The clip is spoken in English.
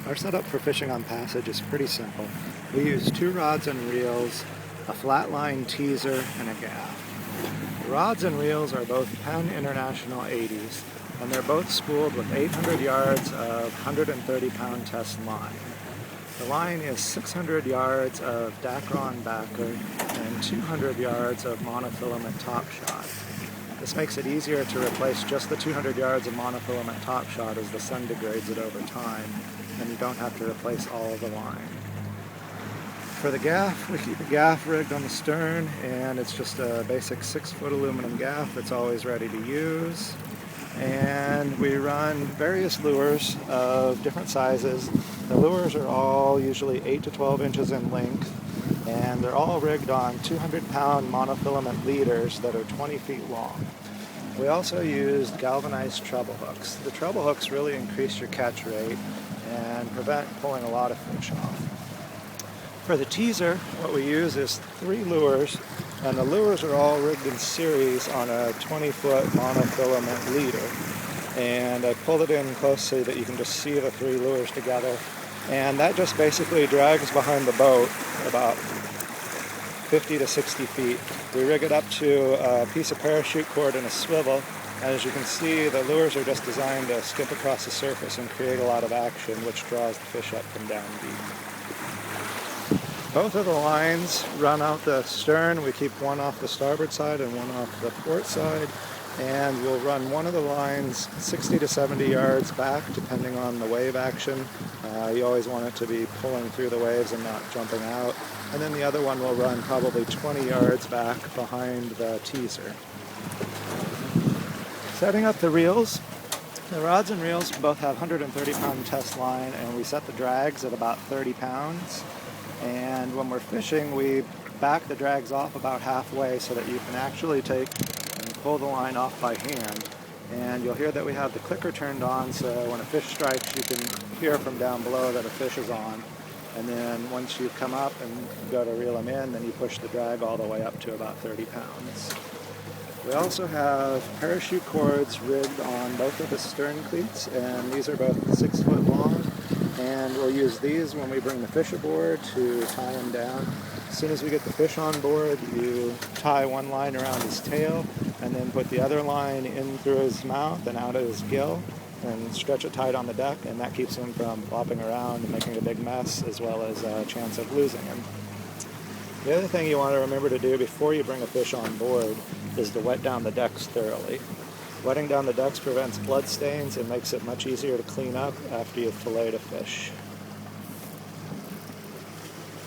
Our setup for fishing on Passage is pretty simple. We use 2 rods and reels, a flatline teaser, and a gaff. The rods and reels are both Penn International 80s, and they're both spooled with 800 yards of 130-pound test line. The line is 600 yards of Dacron backer and 200 yards of monofilament top shot. This makes it easier to replace just the 200 yards of monofilament top shot as the sun degrades it over time, and you don't have to replace all of the line. For the gaff, we keep a gaff rigged on the stern, and it's just a basic 6-foot aluminum gaff that's always ready to use. And we run various lures of different sizes. The lures are all usually 8 to 12 inches in length, and they're all rigged on 200-pound monofilament leaders that are 20 feet long. We also used galvanized treble hooks. The treble hooks really increase your catch rate and prevent pulling a lot of fish off. For the teaser, what we use is 3 lures, and the lures are all rigged in series on a 20-foot monofilament leader. And I pulled it in close so that you can just see the 3 lures together. And that just basically drags behind the boat about 50 to 60 feet. We rig it up to a piece of parachute cord and a swivel. As you can see, the lures are just designed to skip across the surface and create a lot of action, which draws the fish up from down deep. Both of the lines run out the stern. We keep one off the starboard side and one off the port side. And we'll run one of the lines 60 to 70 yards back, depending on the wave action. You always want it to be pulling through the waves and not jumping out. And then the other one will run probably 20 yards back behind the teaser. Setting up the reels. The rods and reels both have 130-pound test line, and we set the drags at about 30 pounds. And when we're fishing, we back the drags off about halfway so that you can actually take and pull the line off by hand. And you'll hear that we have the clicker turned on, so when a fish strikes, you can hear from down below that a fish is on. And then once you come up and go to reel them in, then you push the drag all the way up to about 30 pounds. We also have parachute cords rigged on both of the stern cleats, and these are both 6 foot long. And we'll use these when we bring the fish aboard to tie him down. As soon as we get the fish on board, you tie one line around his tail and then put the other line in through his mouth and out of his gill and stretch it tight on the deck, and that keeps him from flopping around and making a big mess, as well as a chance of losing him. The other thing you want to remember to do before you bring a fish on board is to wet down the decks thoroughly. Wetting down the decks prevents blood stains and makes it much easier to clean up after you've filleted a fish.